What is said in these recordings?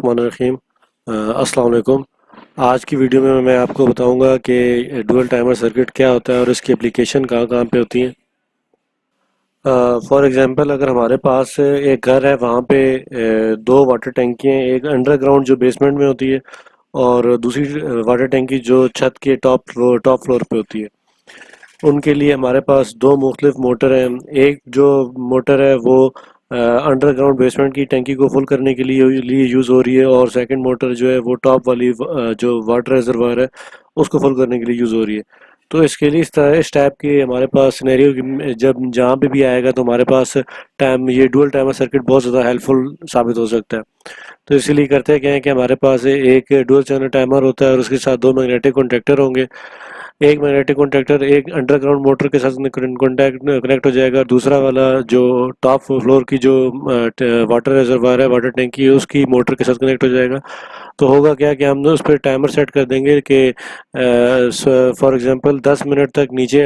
बिस्मिल्लाहिर्रहमानिर्रहीम। अस्सलाम वालेकुम। आज की वीडियो में मैं आपको बताऊंगा कि डुअल टाइमर सर्किट क्या होता है और इसकी एप्लीकेशन कहाँ कहाँ पे होती है। फॉर एग्जांपल अगर हमारे पास एक घर है, वहाँ पे दो वाटर टैंकी हैं, एक अंडरग्राउंड जो बेसमेंट में होती है और दूसरी वाटर टैंकी जो छत के टॉप फ्लोर पे होती है। उनके लिए हमारे पास दो मुख्तलिफ मोटर हैं। एक जो मोटर है वो अंडरग्राउंड बेसमेंट की टैंकी को फुल करने के लिए यूज़ हो रही है और सेकंड मोटर जो है वो टॉप वाली जो वाटर रिजर्वायर है उसको फुल करने के लिए यूज़ हो रही है। तो इसके लिए इस टाइप के हमारे पास सिनेरियो जब जहाँ पे भी आएगा तो हमारे पास ये डुअल टाइमर सर्किट बहुत ज़्यादा हेल्पफुल साबित हो सकता है। तो इसीलिए करते क्या है कि हमारे पास एक डुअल चैनल टाइमर होता है और उसके साथ दो मैग्नेटिक कॉन्टैक्टर होंगे। एक मैग्नेटिक कॉन्टैक्टर एक अंडरग्राउंड मोटर के साथ कनेक्ट हो जाएगा, दूसरा वाला जो टॉप फ्लोर की जो वाटर रिजर्वायर है, वाटर टैंकी है, उसकी मोटर के साथ कनेक्ट हो जाएगा। तो होगा क्या कि हम उस पर टाइमर सेट कर देंगे कि फॉर एग्जांपल 10 मिनट तक नीचे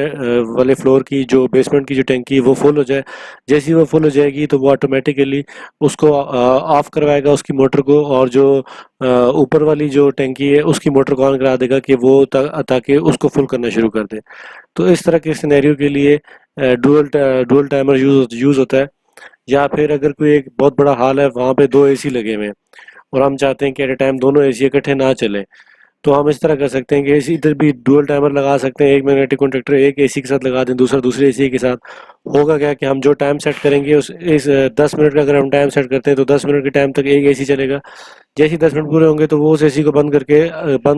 वाले फ्लोर की जो बेसमेंट की जो टैंकी है वो फुल हो जाए। जैसे ही वो फुल हो जाएगी तो वो ऑटोमेटिकली उसको ऑफ करवाएगा उसकी मोटर को, और जो ऊपर वाली जो टैंकी है उसकी मोटर को ऑन करा देगा कि वो ताकि उसको फुल करना शुरू कर दे। तो इस तरह के सिनेरियो के लिए डुअल टाइमर यूज़ होता है। या फिर अगर कोई एक बहुत बड़ा हॉल है, वहाँ पे दो एसी लगे हुए हैं और हम चाहते हैं कि एट ए टाइम दोनों एसी इकट्ठे ना चले, तो हम इस तरह कर सकते हैं कि एसी इधर भी डुअल टाइमर लगा सकते हैं। एक मैग्नेटिक कॉन्ट्रैक्टर एक एसी के साथ लगा दें, दूसरा दूसरे एसी के साथ। होगा क्या कि हम जो टाइम सेट करेंगे उस इस 10 मिनट का अगर हम टाइम सेट करते हैं तो 10 मिनट के टाइम तक एक एसी चलेगा। जैसे ही 10 मिनट पूरे होंगे तो वो उस एसी को बंद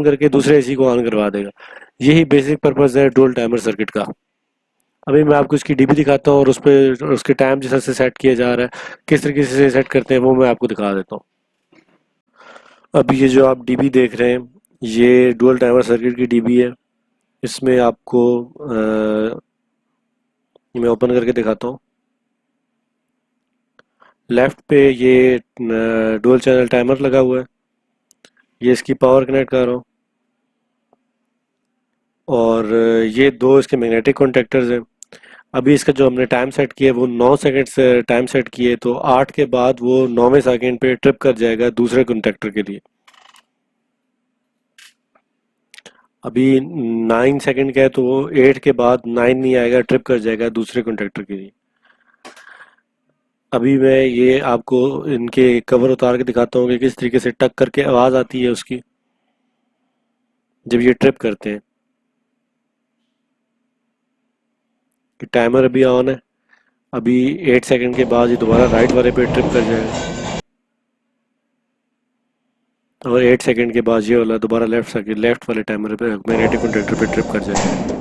करके दूसरे एसी को ऑन करवा देगा। यही बेसिक पर्पज है डुअल टाइमर सर्किट का। अभी मैं आपको इसकी डीबी दिखाता हूँ और उस पर उसके टाइम जिस तरह से सेट किया जा रहा है, किस तरीके से सेट करते हैं, वो मैं आपको दिखा देता हूँ। अभी ये जो आप डीबी देख रहे हैं, ये डुअल टाइमर सर्किट की डीबी है। इसमें आपको मैं ओपन करके दिखाता हूँ। लेफ्ट पे ये डुअल चैनल टाइमर लगा हुआ है। ये इसकी पावर कनेक्ट कर रहा हूँ और ये दो इसके मैग्नेटिक कॉन्टैक्टर्स हैं। अभी इसका जो हमने टाइम सेट किया है वो 9 सेकंड से टाइम सेट किए, तो 8 के बाद वो 9वें सेकंड पे ट्रिप कर जाएगा दूसरे कॉन्टैक्टर के लिए। अभी 9 सेकंड का है तो वो 8 के बाद 9 नहीं आएगा, ट्रिप कर जाएगा दूसरे कॉन्टैक्टर के लिए। अभी मैं ये आपको इनके कवर उतार के दिखाता हूँ कि किस तरीके से टक करके आवाज़ आती है उसकी जब ये ट्रिप करते हैं। कि टाइमर अभी ऑन है। अभी 8 सेकंड के बाद ये दोबारा राइट वाले पे ट्रिप कर जाएगा और 8 सेकंड के बाद ये वाला दोबारा लेफ्ट वाले टाइमर पे मैग्नेटिक कॉन्टैक्टर पे ट्रिप कर जाएगा।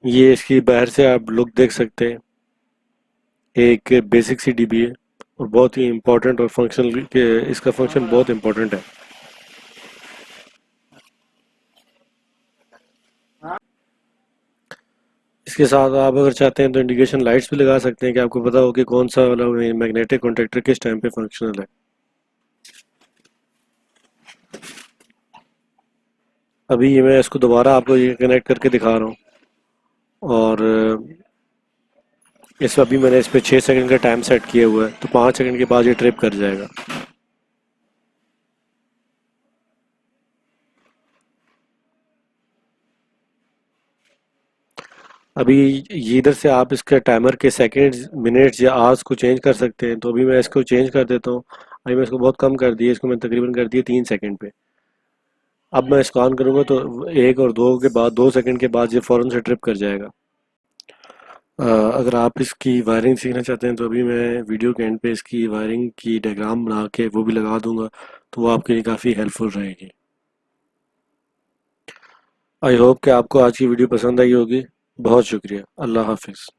ये इसकी बाहर से आप लुक देख सकते हैं। एक बेसिक सी डीबी है और बहुत ही इम्पोर्टेंट और फंक्शनल के इसका फंक्शन बहुत इम्पोर्टेंट है। इसके साथ आप अगर चाहते हैं तो इंडिकेशन लाइट्स भी लगा सकते हैं कि आपको पता हो कि कौन सा वाला मैग्नेटिक कॉन्टैक्टर किस टाइम पे फंक्शनल है। अभी ये मैं इसको दोबारा आपको ये कनेक्ट करके दिखा रहा हूँ और इस अभी मैंने इस पे 6 सेकंड का टाइम सेट किया हुआ है, तो 5 सेकंड के बाद ये ट्रिप कर जाएगा। अभी ये इधर से आप इसके टाइमर के सेकंड्स मिनट्स या आवर्स को चेंज कर सकते हैं, तो अभी मैं इसको चेंज कर देता हूँ। अभी मैं इसको बहुत कम कर दिया, इसको मैं तकरीबन कर दिया 3 सेकंड पे। अब मैं इसको ऑन करूँगा तो 2 सेकंड के बाद ये फ़ौरन से ट्रिप कर जाएगा। अगर आप इसकी वायरिंग सीखना चाहते हैं तो अभी मैं वीडियो के एंड पे इसकी वायरिंग की डायग्राम बना के वो भी लगा दूंगा, तो वो आपके लिए काफ़ी हेल्पफुल रहेगी। आई होप कि आपको आज की वीडियो पसंद आई होगी। बहुत शुक्रिया। अल्लाह हाफिज़।